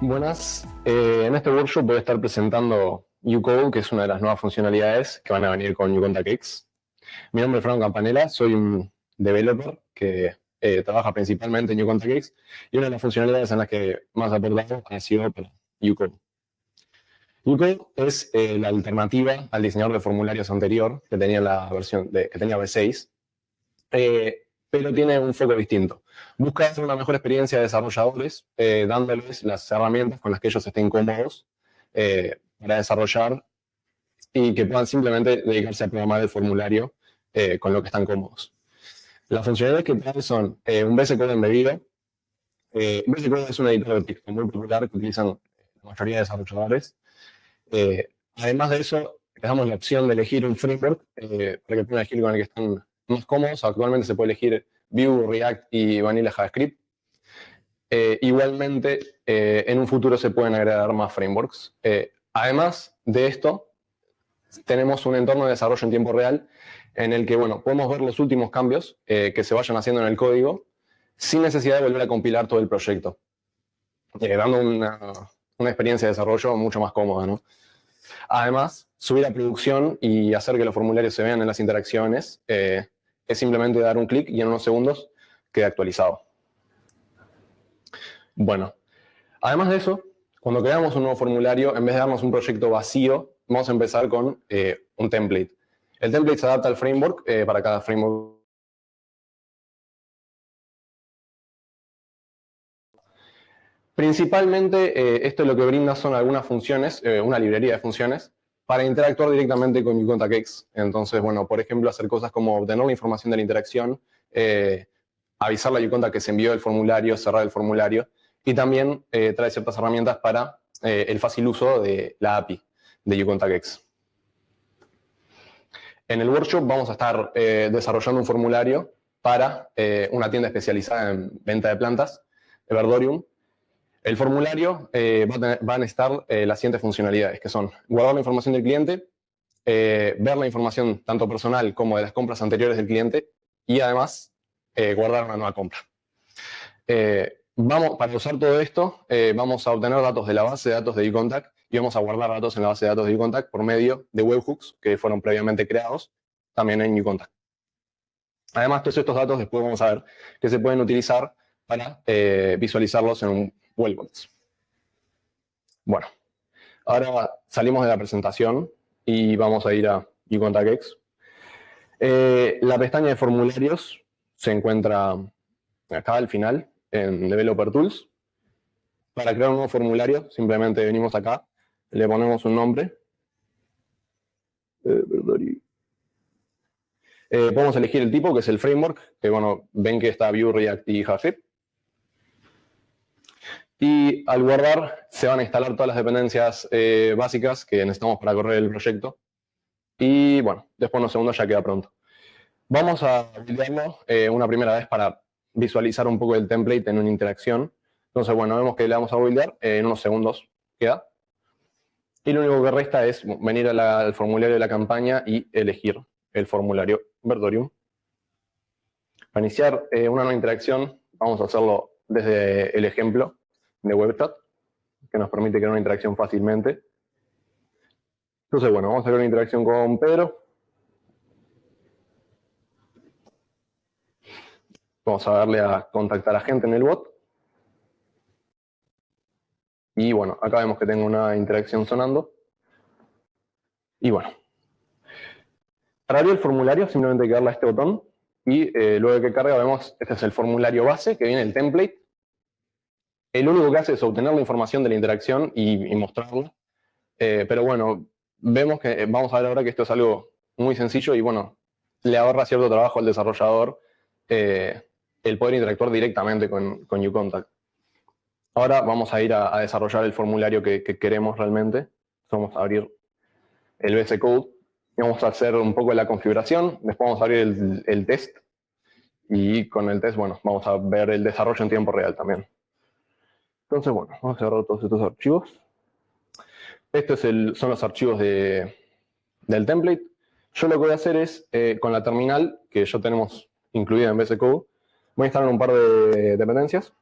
Buenas, en este workshop voy a estar presentando uCode, que es una de las nuevas funcionalidades que van a venir con uContact X. Mi nombre es Franco Campanella, soy un developer que trabaja principalmente en uContact X y una de las funcionalidades en las que más aportado ha sido para uCode. uCode es la alternativa al diseñador de formularios anterior que tenía la versión que tenía V6, pero tiene un foco distinto. Busca hacer una mejor experiencia de desarrolladores, dándoles las herramientas con las que ellos estén cómodos para desarrollar y que puedan simplemente dedicarse a programar el formulario con lo que están cómodos. Las funcionalidades que trae son un VS Code embebido. VS Code es un editor de texto muy popular que utilizan la mayoría de desarrolladores. Además de eso, les damos la opción de elegir un framework para que puedan elegir con el que están más cómodos. Actualmente se puede elegir Vue, React y Vanilla JavaScript. Igualmente, en un futuro se pueden agregar más frameworks. Además de esto, tenemos un entorno de desarrollo en tiempo real en el que, bueno, podemos ver los últimos cambios que se vayan haciendo en el código sin necesidad de volver a compilar todo el proyecto, dando una experiencia de desarrollo mucho más cómoda, ¿no? Además, subir a producción y hacer que los formularios se vean en las interacciones es simplemente dar un clic y en unos segundos queda actualizado. Bueno, además de eso, cuando creamos un nuevo formulario, en vez de darnos un proyecto vacío, vamos a empezar con un template. El template se adapta al framework para cada framework. Principalmente, esto lo que brinda son algunas funciones, una librería de funciones, para interactuar directamente con uContact X. Entonces, bueno, por ejemplo, hacer cosas como obtener la información de la interacción, avisarle a uContact que se envió el formulario, cerrar el formulario, y también trae ciertas herramientas para el fácil uso de la API de uContact X. En el workshop vamos a estar desarrollando un formulario para una tienda especializada en venta de plantas, Everdorium. El formulario va a necesitar las siguientes funcionalidades, que son guardar la información del cliente, ver la información tanto personal como de las compras anteriores del cliente y además guardar una nueva compra. Para usar todo esto, vamos a obtener datos de la base de datos de uContact y vamos a guardar datos en la base de datos de uContact por medio de webhooks que fueron previamente creados también en uContact. Además, todos estos datos después vamos a ver que se pueden utilizar para visualizarlos en un Webbox. Bueno, ahora salimos de la presentación y vamos a ir a uContact X. La pestaña de formularios se encuentra acá al final, en Developer Tools. Para crear un nuevo formulario, simplemente venimos acá, le ponemos un nombre. Podemos elegir el tipo, que es el framework, que bueno, ven que está Vue, React y JavaScript. Y al guardar se van a instalar todas las dependencias básicas que necesitamos para correr el proyecto. Y bueno, después de unos segundos ya queda pronto. Vamos a buildearlo una primera vez para visualizar un poco el template en una interacción. Entonces, bueno, vemos que le vamos a buildear, en unos segundos queda. Y lo único que resta es venir al formulario de la campaña y elegir el formulario Everdorium. Para iniciar una nueva interacción, vamos a hacerlo desde el ejemplo de WebChat, que nos permite crear una interacción fácilmente. Entonces, bueno, vamos a crear una interacción con Pedro. Vamos a darle a contactar a gente en el bot. Y bueno, acá vemos que tengo una interacción sonando. Y bueno, para abrir el formulario simplemente hay que darle a este botón. Y luego de que carga vemos, este es el formulario base, que viene el template. El único que hace es obtener la información de la interacción y mostrarla. Pero bueno, vemos que vamos a ver ahora que esto es algo muy sencillo y bueno, le ahorra cierto trabajo al desarrollador el poder interactuar directamente con uContact. Ahora vamos a ir a desarrollar el formulario que queremos realmente. Vamos a abrir el VS Code y vamos a hacer un poco de la configuración. Después vamos a abrir el test y con el test, bueno, vamos a ver el desarrollo en tiempo real también. Entonces, bueno, vamos a cerrar todos estos archivos. Estos son los archivos del template. Yo lo que voy a hacer es, con la terminal que ya tenemos incluida en VS Code, voy a instalar un par de dependencias.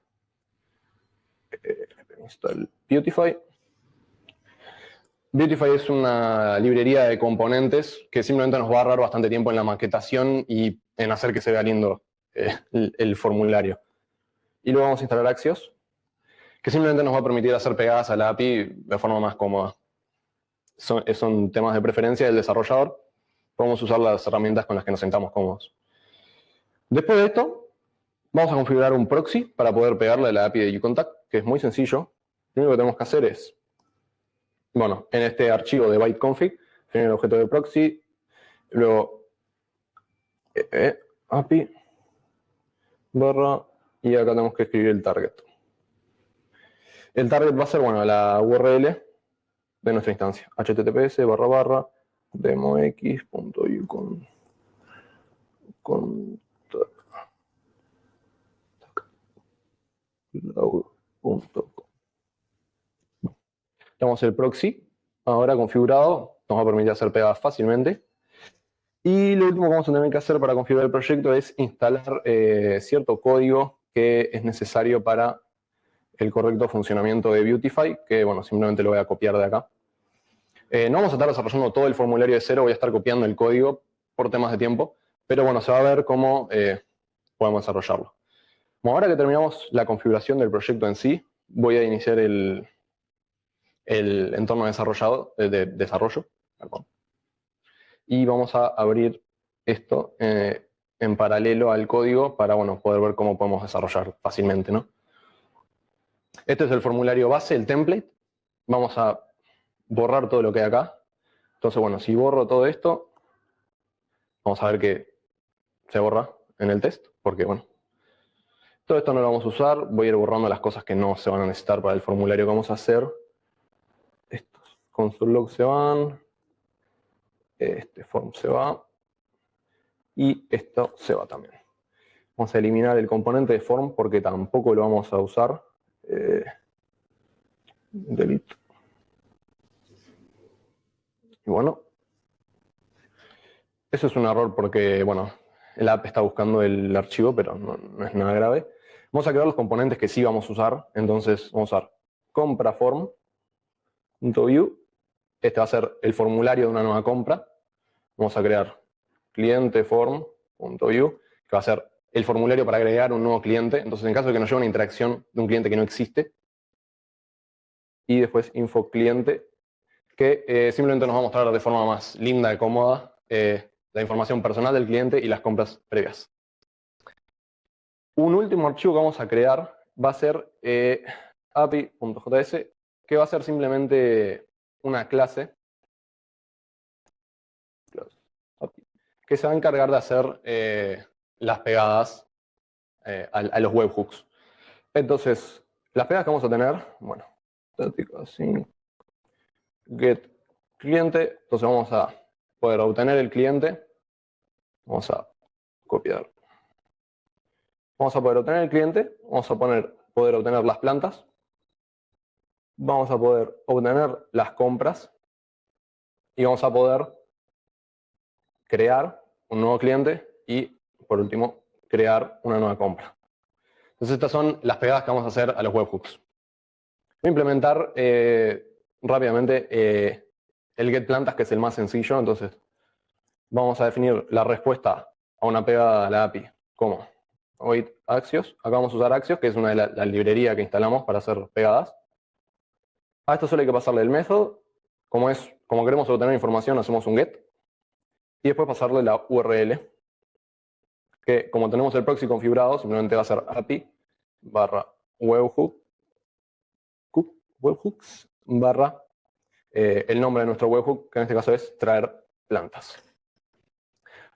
install Beautify. Beautify es una librería de componentes que simplemente nos va a ahorrar bastante tiempo en la maquetación y en hacer que se vea lindo el formulario. Y luego vamos a instalar Axios, que simplemente nos va a permitir hacer pegadas a la API de forma más cómoda. Son temas de preferencia del desarrollador. Podemos usar las herramientas con las que nos sentamos cómodos. Después de esto, vamos a configurar un proxy para poder pegarle a la API de uContact, que es muy sencillo. Lo único que tenemos que hacer es, bueno, en este archivo de byteconfig, definir el objeto de proxy, luego API barra, y acá tenemos que escribir el target. El target va a ser, bueno, la URL de nuestra instancia, https://demox.ucon. Tenemos el proxy ahora configurado, nos va a permitir hacer pegadas fácilmente. Y lo último que vamos a tener que hacer para configurar el proyecto es instalar cierto código que es necesario para el correcto funcionamiento de Beautify, que bueno, simplemente lo voy a copiar de acá. No vamos a estar desarrollando todo el formulario de cero, voy a estar copiando el código por temas de tiempo, pero bueno, se va a ver cómo podemos desarrollarlo. Bueno, ahora que terminamos la configuración del proyecto en sí, voy a iniciar el entorno de desarrollo. Perdón. Y vamos a abrir esto en paralelo al código para bueno, poder ver cómo podemos desarrollar fácilmente, ¿no? Este es el formulario base, el template. Vamos a borrar todo lo que hay acá. Entonces, bueno, si borro todo esto, vamos a ver que se borra en el test, porque bueno, todo esto no lo vamos a usar. Voy a ir borrando las cosas que no se van a necesitar para el formulario que vamos a hacer. Estos console log se van. Este form se va. Y esto se va también. Vamos a eliminar el componente de form porque tampoco lo vamos a usar. Delete. Y bueno, eso es un error porque, bueno, el app está buscando el archivo, pero no es nada grave. Vamos a crear los componentes que sí vamos a usar. Entonces vamos a usar compra_form.view. Este va a ser el formulario de una nueva compra. Vamos a crear cliente_form.view, que va a ser el formulario para agregar un nuevo cliente. Entonces, en caso de que nos llegue una interacción de un cliente que no existe. Y después info_cliente, que simplemente nos va a mostrar de forma más linda y cómoda la información personal del cliente y las compras previas. Un último archivo que vamos a crear va a ser api.js, que va a ser simplemente una clase que se va a encargar de hacer las pegadas a los webhooks. Entonces, las pegadas que vamos a tener, bueno, estática así, get cliente, entonces vamos a poder obtener el cliente, vamos a copiar. Vamos a poder obtener el cliente, vamos a poder obtener las plantas, vamos a poder obtener las compras y vamos a poder crear un nuevo cliente y, por último, crear una nueva compra. Entonces estas son las pegadas que vamos a hacer a los webhooks. Voy a implementar rápidamente el getPlantas, que es el más sencillo. Entonces vamos a definir la respuesta a una pegada a la API como await Axios. Acá vamos a usar Axios, que es una de la librería que instalamos para hacer pegadas. A esto solo hay que pasarle el método. Como queremos obtener información, hacemos un get. Y después pasarle la URL, que como tenemos el proxy configurado, simplemente va a ser API/webhooks barra el nombre de nuestro webhook, que en este caso es traer plantas.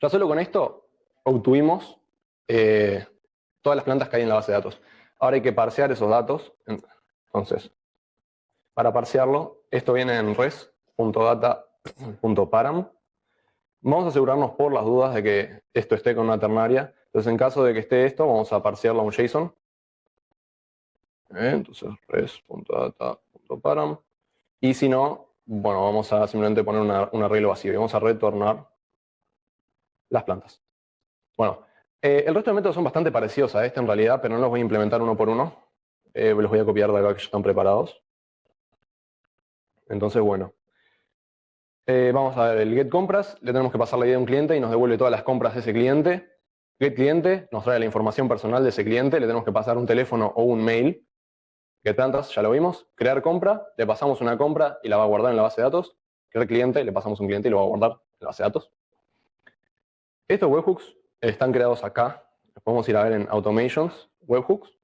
Ya solo con esto obtuvimos todas las plantas que hay en la base de datos. Ahora hay que parsear esos datos. Entonces, para parsearlo, esto viene en res.data.param. Vamos a asegurarnos por las dudas de que esto esté con una ternaria. Entonces, en caso de que esté esto, vamos a parsearlo a un JSON. Entonces, res.data.param. Y si no, bueno, vamos a simplemente poner un arreglo vacío y vamos a retornar las plantas. Bueno, el resto de métodos son bastante parecidos a este en realidad, pero no los voy a implementar uno por uno. los voy a copiar de acá que ya están preparados. Entonces, bueno. Vamos a ver, el get compras, le tenemos que pasar la ID a un cliente y nos devuelve todas las compras de ese cliente. Get cliente nos trae la información personal de ese cliente, le tenemos que pasar un teléfono o un mail. Get plantas, ya lo vimos. Crear compra, le pasamos una compra y la va a guardar en la base de datos. Crear cliente, le pasamos un cliente y lo va a guardar en la base de datos. Estos webhooks están creados acá. Los podemos ir a ver en Automations, webhooks.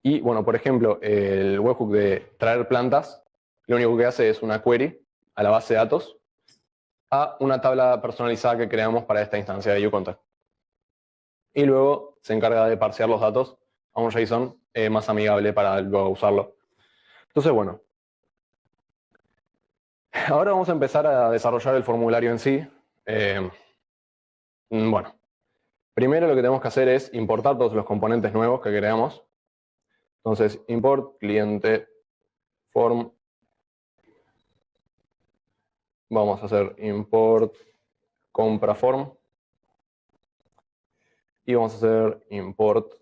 Y bueno, por ejemplo, el webhook de traer plantas, lo único que hace es una query a la base de datos a una tabla personalizada que creamos para esta instancia de uContact. Y luego se encarga de parsear los datos a un JSON más amigable para luego usarlo. Entonces, bueno. Ahora vamos a empezar a desarrollar el formulario en sí. Bueno, primero lo que tenemos que hacer es importar todos los componentes nuevos que creamos. Entonces, import cliente form. Vamos a hacer import compra form. Y vamos a hacer import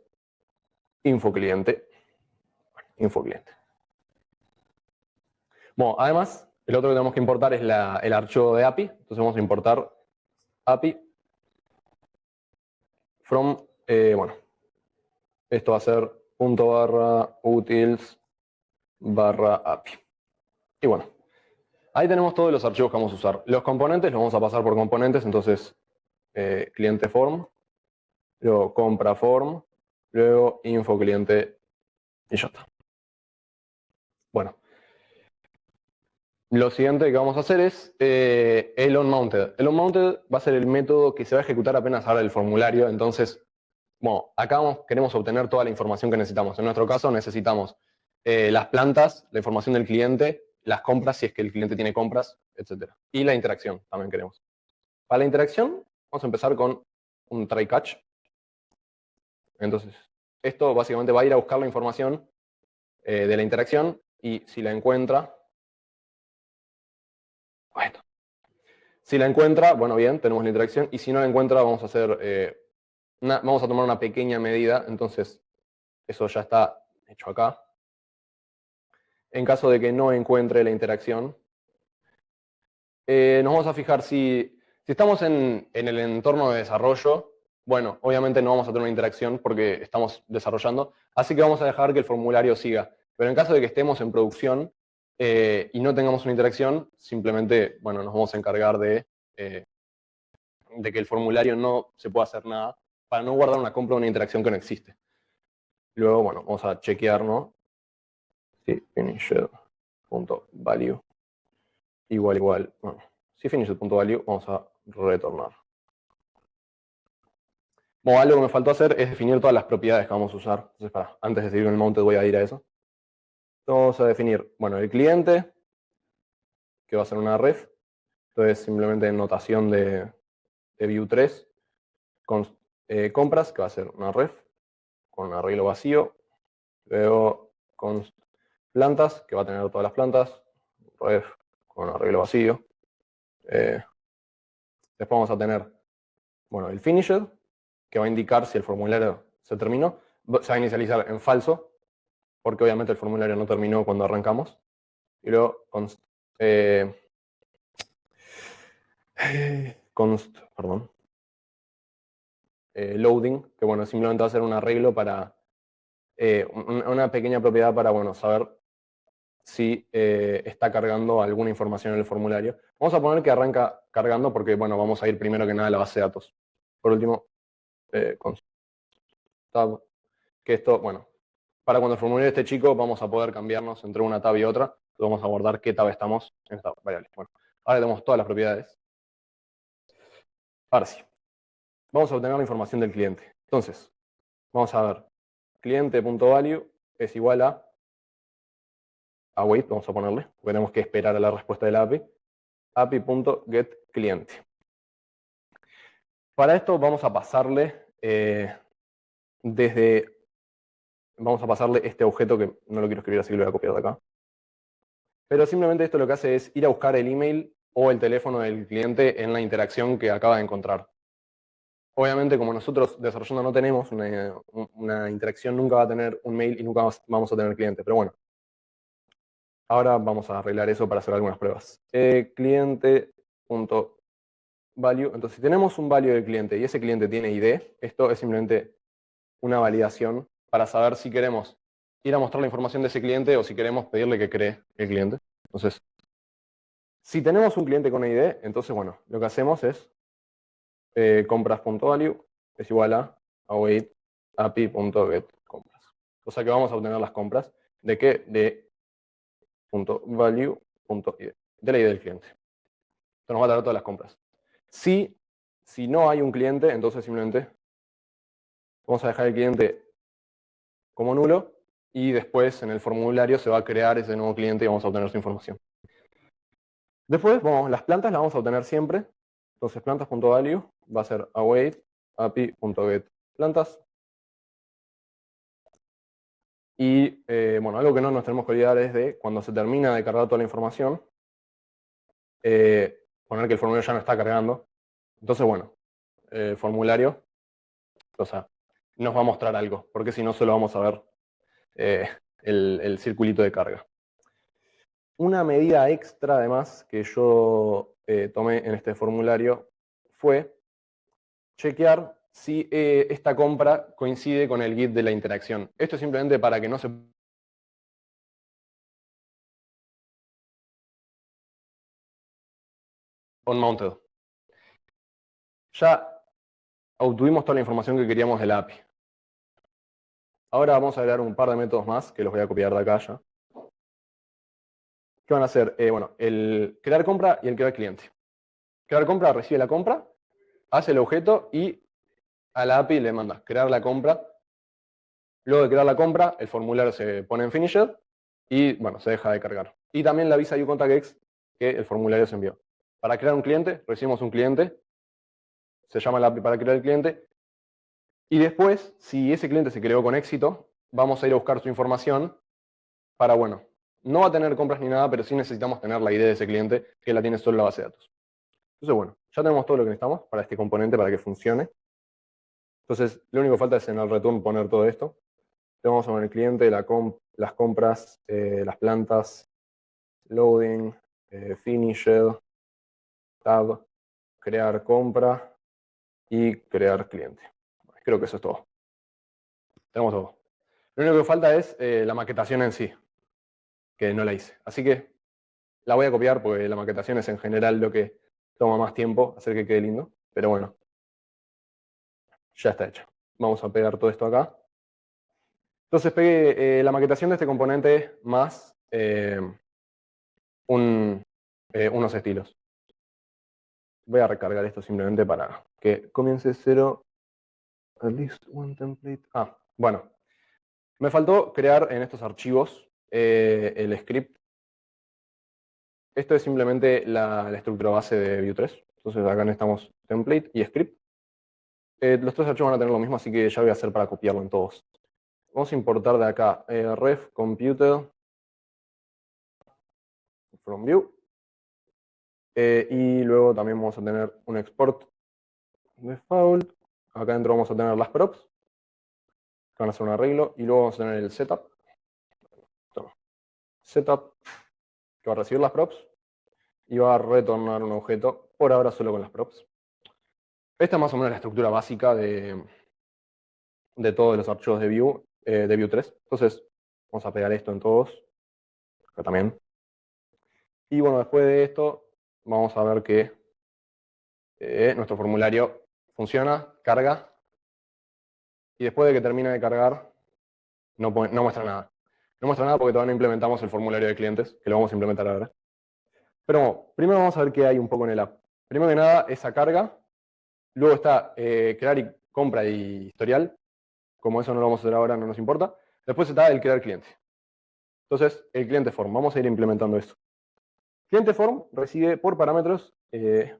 info cliente. Info cliente. Bueno, además, el otro que tenemos que importar es el archivo de API. Entonces vamos a importar API from, bueno, esto va a ser .utils /API. Y bueno, ahí tenemos todos los archivos que vamos a usar. Los componentes los vamos a pasar por componentes, entonces cliente form, luego compra form, luego info cliente y ya está. Bueno, lo siguiente que vamos a hacer es el onMounted. El onMounted va a ser el método que se va a ejecutar apenas abra el formulario. Entonces, bueno, acá queremos obtener toda la información que necesitamos. En nuestro caso necesitamos las plantas, la información del cliente, las compras, si es que el cliente tiene compras, etc. Y la interacción también queremos. Para la interacción, vamos a empezar con un try catch. Entonces, esto básicamente va a ir a buscar la información de la interacción y si la encuentra, bueno, si la encuentra, bueno, bien, tenemos la interacción, y si no la encuentra, vamos a hacer, vamos a tomar una pequeña medida, entonces eso ya está hecho acá. En caso de que no encuentre la interacción, nos vamos a fijar si estamos en el entorno de desarrollo, bueno, obviamente no vamos a tener una interacción porque estamos desarrollando, así que vamos a dejar que el formulario siga. Pero en caso de que estemos en producción y no tengamos una interacción, simplemente, bueno, nos vamos a encargar de que el formulario no se pueda hacer nada para no guardar una compra o una interacción que no existe. Luego, bueno, vamos a chequear, ¿no? Si finished.value igual, bueno, si finished.value vamos a retornar. Bueno, algo que me faltó hacer es definir todas las propiedades que vamos a usar. Entonces, antes de seguir con el mounted voy a ir a eso. Vamos a definir, bueno, el cliente, que va a ser una ref. Entonces, simplemente notación de view3, con compras, que va a ser una ref, con un arreglo vacío. Luego, con plantas, que va a tener todas las plantas, ref, con arreglo vacío. Después vamos a tener, bueno, el finished, que va a indicar si el formulario se terminó. Se va a inicializar en falso, porque obviamente el formulario no terminó cuando arrancamos. Y luego loading, que bueno, simplemente va a ser un arreglo para una pequeña propiedad para, bueno, saber si está cargando alguna información en el formulario. Vamos a poner que arranca cargando porque, bueno, vamos a ir primero que nada a la base de datos. Por último, const tab, que esto, bueno, para cuando el formulario esté chico vamos a poder cambiarnos entre una tab y otra. Entonces vamos a guardar qué tab estamos en esta variable. Bueno, ahora tenemos todas las propiedades. Ahora sí, vamos a obtener la información del cliente. Entonces, vamos a ver, cliente.value es igual a await, vamos a ponerle, porque tenemos que esperar a la respuesta del API, api.getCliente. Para esto vamos a pasarle vamos a pasarle este objeto que no lo quiero escribir así que lo voy a copiar de acá. Pero simplemente esto lo que hace es ir a buscar el email o el teléfono del cliente en la interacción que acaba de encontrar. Obviamente, como nosotros desarrollando no tenemos una interacción, nunca va a tener un mail y nunca vamos a tener cliente. Pero bueno, ahora vamos a arreglar eso para hacer algunas pruebas. Cliente.value. Entonces, si tenemos un value del cliente y ese cliente tiene ID, esto es simplemente una validación para saber si queremos ir a mostrar la información de ese cliente o si queremos pedirle que cree el cliente. Entonces, si tenemos un cliente con ID, entonces, bueno, lo que hacemos es compras.value es igual a await api.get compras. O sea que vamos a obtener las compras. ¿De qué? De .value.id, de la ID del cliente. Esto nos va a dar todas las compras. Si no hay un cliente, entonces simplemente vamos a dejar el cliente como nulo y después en el formulario se va a crear ese nuevo cliente y vamos a obtener su información. Después, las plantas las vamos a obtener siempre. Entonces, plantas.value va a ser await api.get plantas. Y algo que no nos tenemos que olvidar es de cuando se termina de cargar toda la información, poner que el formulario ya no está cargando. Entonces, el formulario, o sea, nos va a mostrar algo, porque si no, solo vamos a ver el circulito de carga. Una medida extra, además, que yo tomé en este formulario fue chequear si esta compra coincide con el git de la interacción. Esto es simplemente para que no se onMounted. Ya obtuvimos toda la información que queríamos de la API. Ahora vamos a agregar un par de métodos más, que los voy a copiar de acá ya. ¿Qué van a hacer? El crear compra y el crear cliente. Crear compra recibe la compra, hace el objeto y a la API le manda crear la compra. Luego de crear la compra, el formulario se pone en finisher y se deja de cargar. Y también le avisa a uContactX que el formulario se envió. Para crear un cliente, recibimos un cliente, se llama la API para crear el cliente, y después, si ese cliente se creó con éxito, vamos a ir a buscar su información para, no va a tener compras ni nada, pero sí necesitamos tener la ID de ese cliente que la tiene solo en la base de datos. Entonces, ya tenemos todo lo que necesitamos para este componente para que funcione. Entonces, lo único que falta es en el return poner todo esto. Vamos a poner el cliente, las compras, las plantas, loading, finished, tab, crear compra y crear cliente. Creo que eso es todo. Tenemos todo. Lo único que falta es la maquetación en sí, que no la hice. Así que la voy a copiar porque la maquetación es en general lo que toma más tiempo hacer que quede lindo. Pero bueno, ya está hecho. Vamos a pegar todo esto acá. Entonces pegué la maquetación de este componente más unos estilos. Voy a recargar esto simplemente para que comience cero. At least one template. Me faltó crear en estos archivos el script. Esto es simplemente la estructura base de Vue 3. Entonces acá necesitamos template y script. Los tres archivos van a tener lo mismo, así que ya voy a hacer para copiarlo en todos. Vamos a importar de acá ref computed from Vue. Y luego también vamos a tener un export default. Acá dentro vamos a tener las props, que van a hacer un arreglo. Y luego vamos a tener el setup. Setup, que va a recibir las props y va a retornar un objeto, por ahora solo con las props. Esta es más o menos la estructura básica de todos los archivos de Vue 3. Entonces, vamos a pegar esto en todos. Acá también. Y después de esto, vamos a ver que nuestro formulario funciona, carga. Y después de que termine de cargar, no muestra nada. No muestra nada porque todavía no implementamos el formulario de clientes, que lo vamos a implementar ahora. Pero primero vamos a ver qué hay un poco en el app. Primero que nada, esa carga. Luego está crear y compra y historial. Como eso no lo vamos a hacer ahora, no nos importa. Después está el crear cliente. Entonces, el cliente form. Vamos a ir implementando eso. Cliente form recibe por parámetros,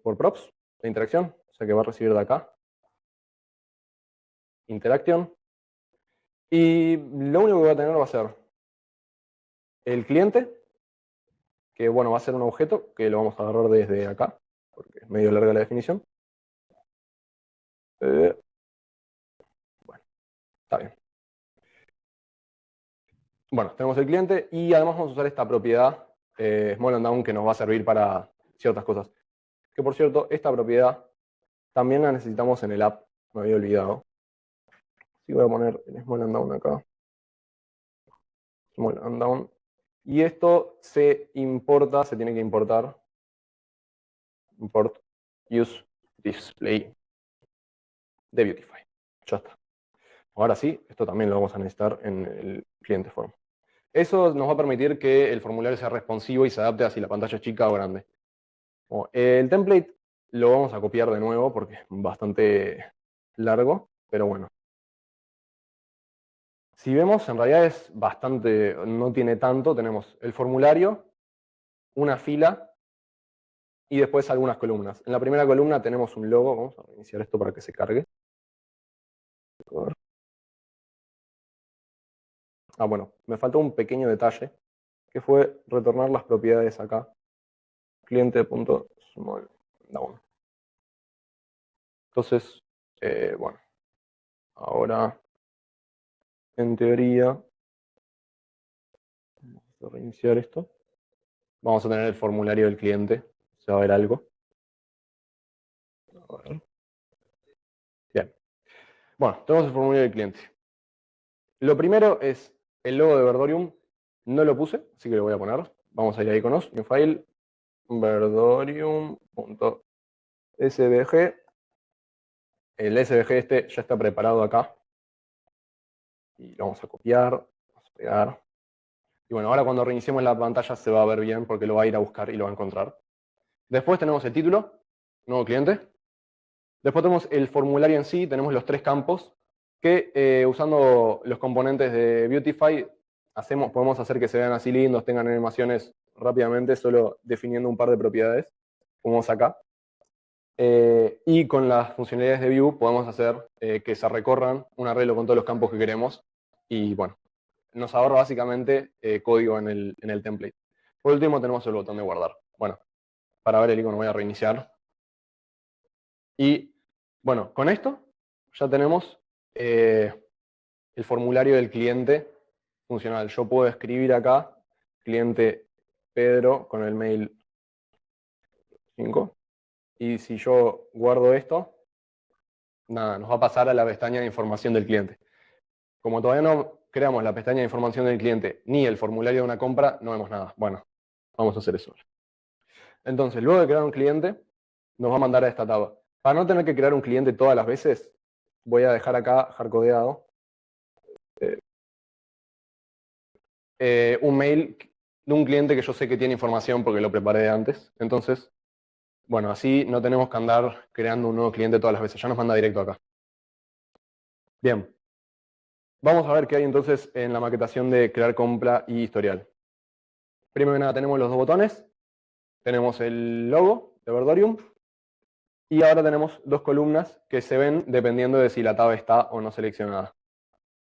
por props, de interacción. O sea que va a recibir de acá. Interaction. Y lo único que va a tener va a ser el cliente, que va a ser un objeto, que lo vamos a agarrar desde acá, porque es medio larga la definición. Bueno, está bien. Bueno, tenemos el cliente y además vamos a usar esta propiedad small and down que nos va a servir para ciertas cosas. Que por cierto, esta propiedad también la necesitamos en el app, me había olvidado. Así voy a poner el small and down acá. Small and down. Y esto se importa, se tiene que importar. Import use display de Beautify. Ya está. Ahora sí, esto también lo vamos a necesitar en el cliente form. Eso nos va a permitir que el formulario sea responsivo y se adapte a si la pantalla es chica o grande. Bueno, el template lo vamos a copiar de nuevo porque es bastante largo, pero bueno. Si vemos, en realidad es bastante, no tiene tanto. Tenemos el formulario, una fila y después algunas columnas. En la primera columna tenemos un logo. Vamos a reiniciar esto para que se cargue. Ah, bueno, me faltó un pequeño detalle, que fue retornar las propiedades acá. Cliente.smallDown. Entonces, bueno, ahora, en teoría, vamos a reiniciar esto. Vamos a tener el formulario del cliente. Se va a ver algo. A ver. Bien. Bueno, tenemos el formulario del cliente. Lo primero es el logo de Verdorium. No lo puse, así que lo voy a poner. Vamos a ir a iconos, new file, verdorium.svg. El SVG este ya está preparado acá. Y lo vamos a copiar, vamos a pegar. Y bueno, ahora cuando reiniciemos la pantalla se va a ver bien porque lo va a ir a buscar y lo va a encontrar. Después tenemos el título, nuevo cliente. Después tenemos el formulario en sí, tenemos los tres campos que usando los componentes de Beautify podemos hacer que se vean así lindos, tengan animaciones rápidamente, solo definiendo un par de propiedades, como vemos acá. Y con las funcionalidades de View podemos hacer que se recorran un arreglo con todos los campos que queremos. Y bueno, nos ahorra básicamente código en el template. Por último tenemos el botón de guardar. Bueno, para ver el icono voy a reiniciar. Y bueno, con esto ya tenemos el formulario del cliente funcional. Yo puedo escribir acá, cliente Pedro, con el mail 5. Y si yo guardo esto, nada, nos va a pasar a la pestaña de información del cliente. Como todavía no creamos la pestaña de información del cliente ni el formulario de una compra, no vemos nada. Bueno, vamos a hacer eso. Entonces, luego de crear un cliente, nos va a mandar a esta tabla. Para no tener que crear un cliente todas las veces, voy a dejar acá hardcodeado un mail de un cliente que yo sé que tiene información porque lo preparé de antes. Entonces, bueno, así no tenemos que andar creando un nuevo cliente todas las veces. Ya nos manda directo acá. Bien. Vamos a ver qué hay entonces en la maquetación de crear compra y historial. Primero que nada tenemos los dos botones. Tenemos el logo de Verdorium. Y ahora tenemos dos columnas que se ven dependiendo de si la tab está o no seleccionada.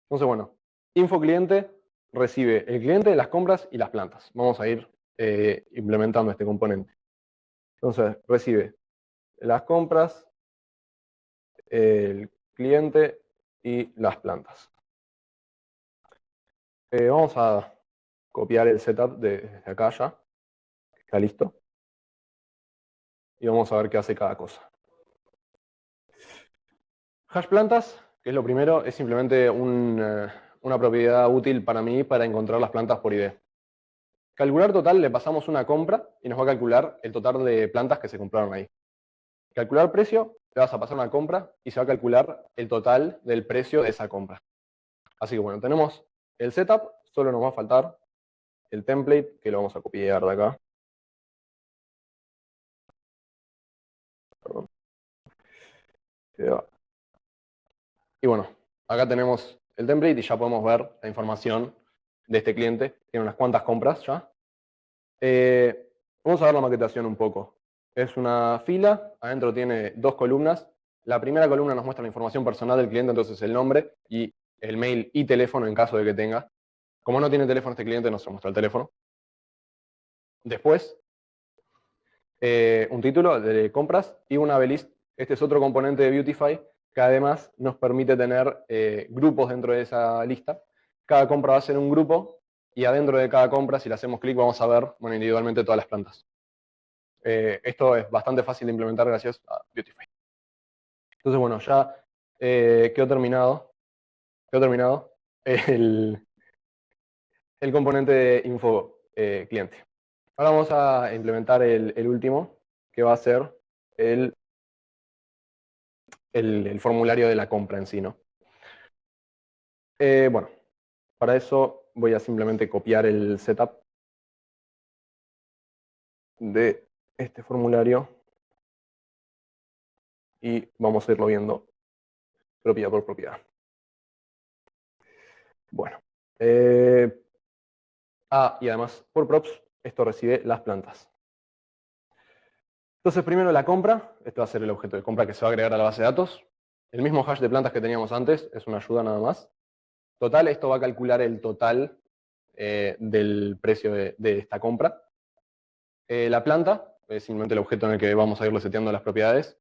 Entonces, bueno, info cliente recibe el cliente, las compras y las plantas. Vamos a ir implementando este componente. Entonces, recibe las compras, el cliente y las plantas. Vamos a copiar el setup desde acá ya. Está listo. Y vamos a ver qué hace cada cosa. Hash plantas, que es lo primero, es simplemente una propiedad útil para mí para encontrar las plantas por ID. Calcular total, le pasamos una compra y nos va a calcular el total de plantas que se compraron ahí. Calcular precio, le vas a pasar una compra y se va a calcular el total del precio de esa compra. Así que bueno, tenemos el setup, solo nos va a faltar el template, que lo vamos a copiar de acá. Perdón. Y bueno, acá tenemos el template y ya podemos ver la información de este cliente. Tiene unas cuantas compras ya. Vamos a ver la maquetación un poco. Es una fila, adentro tiene dos columnas. La primera columna nos muestra la información personal del cliente, entonces el nombre y el mail y teléfono en caso de que tenga. Como no tiene teléfono este cliente, no se muestra el teléfono. Después, un título de compras y una B-list. Este es otro componente de Beautify que además nos permite tener grupos dentro de esa lista. Cada compra va a ser un grupo y adentro de cada compra, si le hacemos clic, vamos a ver individualmente todas las plantas. Esto es bastante fácil de implementar gracias a Beautify. Entonces, bueno, ya quedó terminado el componente de info cliente. Ahora vamos a implementar el último, que va a ser el formulario de la compra en sí, ¿no? Bueno, para eso voy a simplemente copiar el setup de este formulario y vamos a irlo viendo propiedad por propiedad. Bueno. Y además, por props, esto recibe las plantas. Entonces, primero la compra. Este va a ser el objeto de compra que se va a agregar a la base de datos. El mismo hash de plantas que teníamos antes, es una ayuda nada más. Total, esto va a calcular el total del precio de esta compra. La planta es simplemente el objeto en el que vamos a ir seteando las propiedades.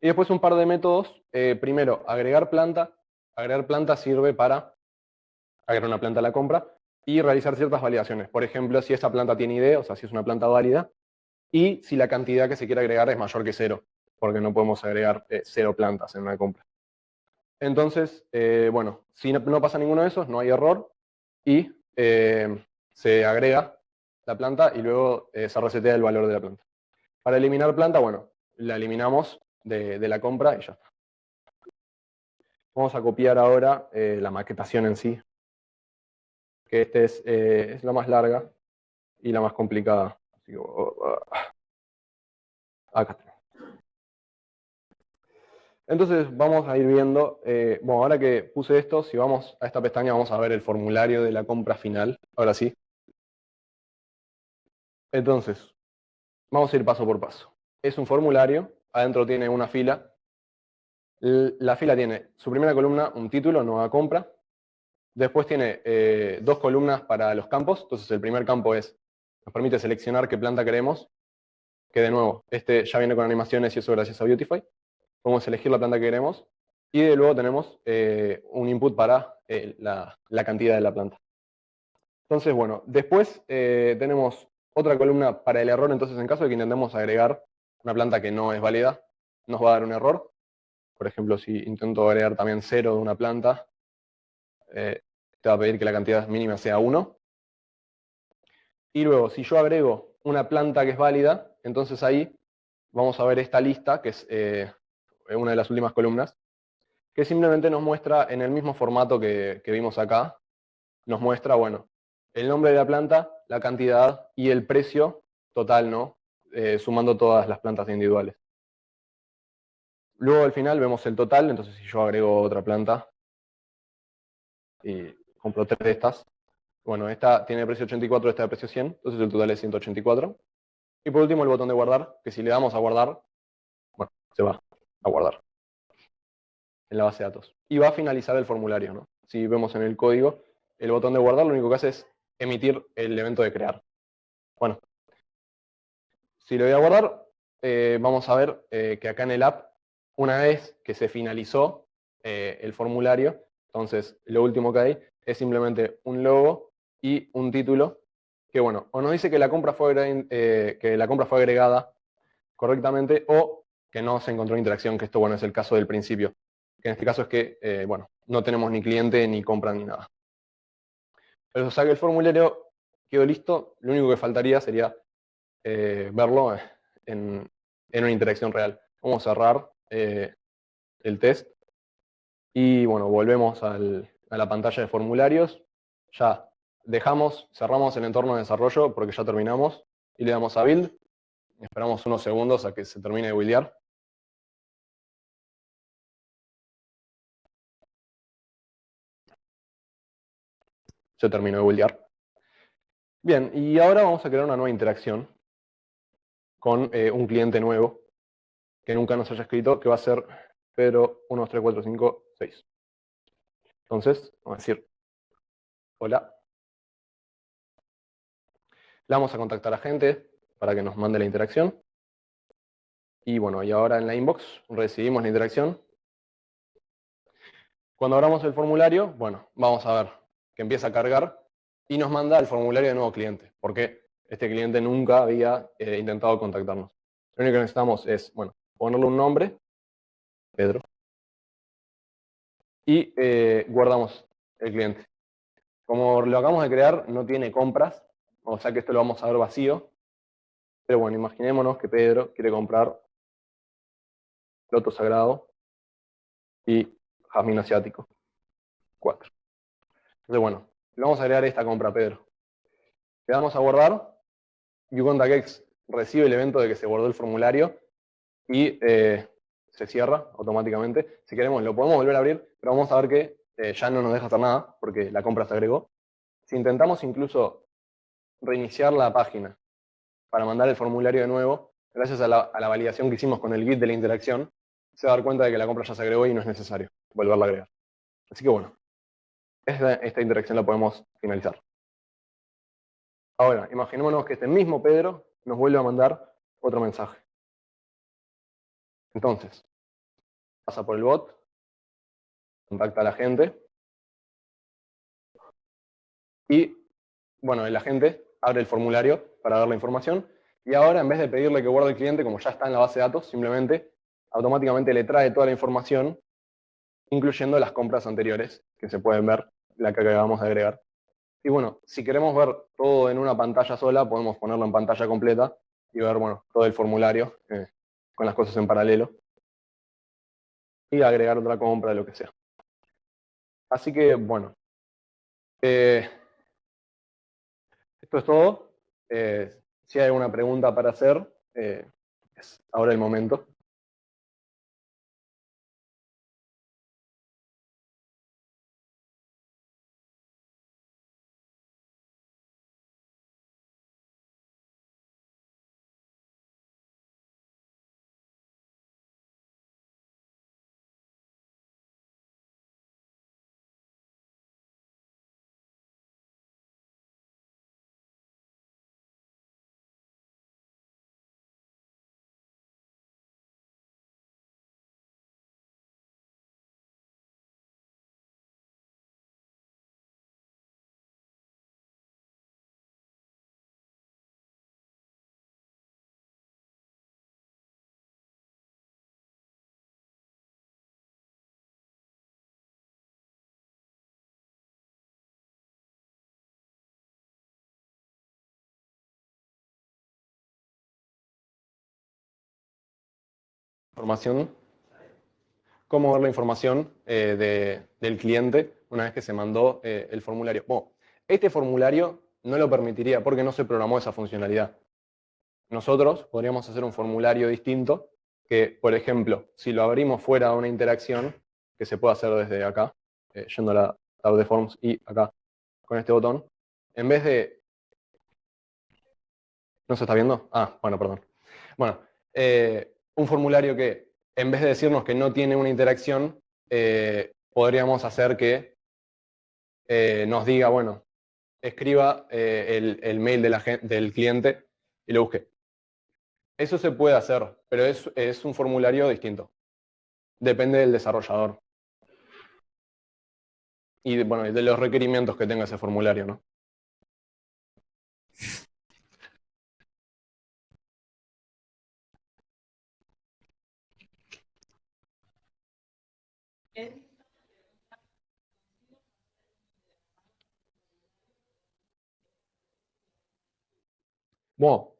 Y después un par de métodos. Primero, agregar planta. Agregar planta sirve para agregar una planta a la compra y realizar ciertas validaciones. Por ejemplo, si esta planta tiene ID, o sea, si es una planta válida, y si la cantidad que se quiere agregar es mayor que 0, porque no podemos agregar 0 plantas en una compra. Entonces, bueno, si no pasa ninguno de esos, no hay error, y se agrega la planta y luego se resetea el valor de la planta. Para eliminar planta, bueno, la eliminamos de la compra y ya está. Vamos a copiar ahora la maquetación en sí, que esta es la más larga y la más complicada. Así que, acá está. Entonces vamos a ir viendo, bueno, ahora que puse esto, si vamos a esta pestaña vamos a ver el formulario de la compra final, ahora sí. Entonces, vamos a ir paso por paso. Es un formulario, adentro tiene una fila. La fila tiene su primera columna, un título, nueva compra. Después tiene 2 columnas para los campos. Entonces el primer campo nos permite seleccionar qué planta queremos. Que de nuevo, este ya viene con animaciones y eso gracias a Beautify. Podemos elegir la planta que queremos. Y de luego tenemos un input para la cantidad de la planta. Entonces, bueno, después tenemos otra columna para el error. Entonces, en caso de que intentemos agregar una planta que no es válida, nos va a dar un error. Por ejemplo, si intento agregar también 0 de una planta, te va a pedir que la cantidad mínima sea 1. Y luego, si yo agrego una planta que es válida, entonces ahí vamos a ver esta lista, que es una de las últimas columnas, que simplemente nos muestra en el mismo formato que vimos acá, nos muestra, bueno, el nombre de la planta, la cantidad y el precio total, ¿no? Sumando todas las plantas individuales. Luego al final vemos el total, entonces si yo agrego otra planta y compro 3 de estas, bueno, esta tiene precio 84, esta de precio 100, entonces el total es 184. Y por último el botón de guardar, que si le damos a guardar, bueno, se va a guardar en la base de datos. Y va a finalizar el formulario, ¿no? Si vemos en el código, el botón de guardar lo único que hace es emitir el evento de crear. Bueno, si lo voy a guardar, vamos a ver que acá en el app, una vez que se finalizó el formulario, entonces lo último que hay es simplemente un logo y un título, que bueno, o nos dice que la compra fue agregada correctamente o que no se encontró interacción, que esto bueno es el caso del principio. Que en este caso es que, bueno, no tenemos ni cliente, ni compra, ni nada. Pero o sea que el formulario quedó listo, lo único que faltaría sería verlo en una interacción real. Vamos a cerrar el test y bueno, volvemos a la pantalla de formularios. Ya cerramos el entorno de desarrollo porque ya terminamos y le damos a Build. Esperamos unos segundos a que se termine de buildear. Se terminó de buildear. Bien, y ahora vamos a crear una nueva interacción con un cliente nuevo que nunca nos haya escrito, que va a ser Pedro 1, 2, 3, 4, 5, 6. Entonces, vamos a decir, hola. Le vamos a contactar a gente para que nos mande la interacción. Y bueno, y ahora en la inbox recibimos la interacción. Cuando abramos el formulario, bueno, vamos a ver que empieza a cargar y nos manda el formulario de nuevo cliente, porque este cliente nunca había intentado contactarnos. Lo único que necesitamos es, bueno, ponerle un nombre, Pedro, y guardamos el cliente. Como lo acabamos de crear, no tiene compras, o sea que esto lo vamos a ver vacío. Pero bueno, imaginémonos que Pedro quiere comprar loto sagrado y jazmín asiático, 4. Entonces bueno, le vamos a agregar esta compra a Pedro. Le damos a guardar, uContactX recibe el evento de que se guardó el formulario y se cierra automáticamente. Si queremos lo podemos volver a abrir, pero vamos a ver que ya no nos deja hacer nada porque la compra se agregó. Si intentamos incluso reiniciar la página para mandar el formulario de nuevo, gracias a la validación que hicimos con el Git de la interacción, se va a dar cuenta de que la compra ya se agregó y no es necesario volverla a agregar. Así que bueno, esta interacción la podemos finalizar. Ahora, imaginémonos que este mismo Pedro nos vuelve a mandar otro mensaje. Entonces, pasa por el bot, contacta a la gente y, bueno, el agente abre el formulario para dar la información y ahora, en vez de pedirle que guarde el cliente, como ya está en la base de datos, simplemente automáticamente le trae toda la información, incluyendo las compras anteriores que se pueden ver, la que acabamos de agregar. Y bueno, si queremos ver todo en una pantalla sola, podemos ponerlo en pantalla completa y ver, bueno, todo el formulario con las cosas en paralelo y agregar otra compra, lo que sea. Así que, bueno, eh, esto es todo. Si hay alguna pregunta para hacer, es ahora el momento. Información, cómo ver la información del cliente una vez que se mandó el formulario. Bueno, este formulario no lo permitiría porque no se programó esa funcionalidad. Nosotros podríamos hacer un formulario distinto que, por ejemplo, si lo abrimos fuera de una interacción, que se puede hacer desde acá, yendo a la tab de Forms y acá con este botón, en vez de... ¿No se está viendo? Ah, bueno, perdón. Bueno, un formulario que, en vez de decirnos que no tiene una interacción, podríamos hacer que nos diga, bueno, escriba el mail de del cliente y lo busque. Eso se puede hacer, pero es un formulario distinto. Depende del desarrollador y bueno, de los requerimientos que tenga ese formulario, ¿no? Bueno,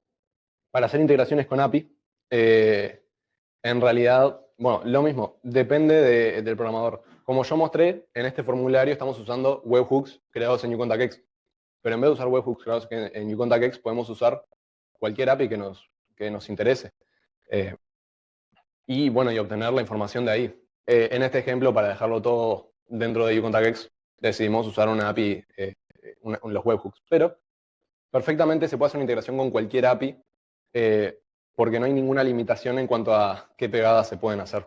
para hacer integraciones con API, en realidad, bueno, lo mismo, depende del programador. Como yo mostré, en este formulario estamos usando webhooks creados en uContactX. Pero en vez de usar webhooks creados en uContactX, podemos usar cualquier API que nos interese. Eh, y bueno, y obtener la información de ahí. En este ejemplo, para dejarlo todo dentro de uContactX, decidimos usar una API, los webhooks. Pero perfectamente se puede hacer una integración con cualquier API, eh, porque no hay ninguna limitación en cuanto a qué pegadas se pueden hacer.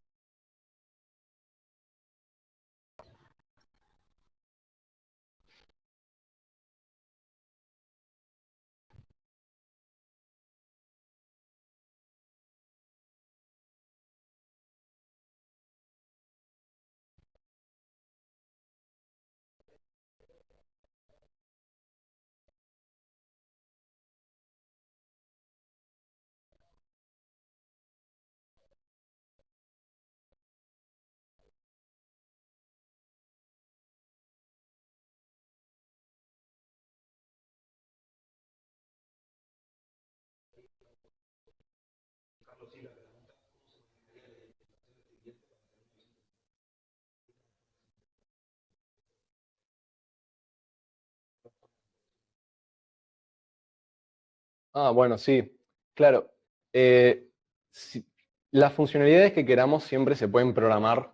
Bueno, sí, claro. Eh, si- las funcionalidades que queramos siempre se pueden programar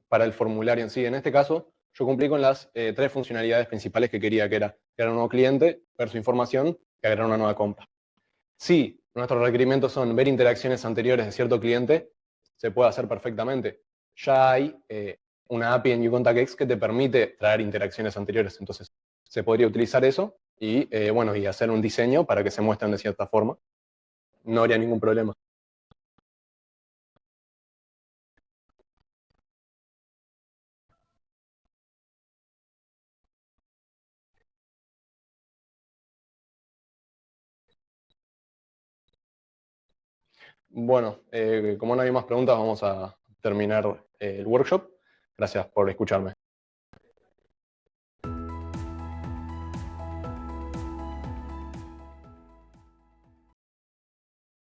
para el formulario en sí. En este caso, yo cumplí con las tres funcionalidades principales que quería, que era crear un nuevo cliente, ver su información y agregar una nueva compra. Si nuestros requerimientos son ver interacciones anteriores de cierto cliente, se puede hacer perfectamente. Ya hay una API en UContactX que te permite traer interacciones anteriores, entonces se podría utilizar eso y, bueno, y hacer un diseño para que se muestren de cierta forma. No habría ningún problema. Bueno, como no hay más preguntas, vamos a terminar el workshop. Gracias por escucharme.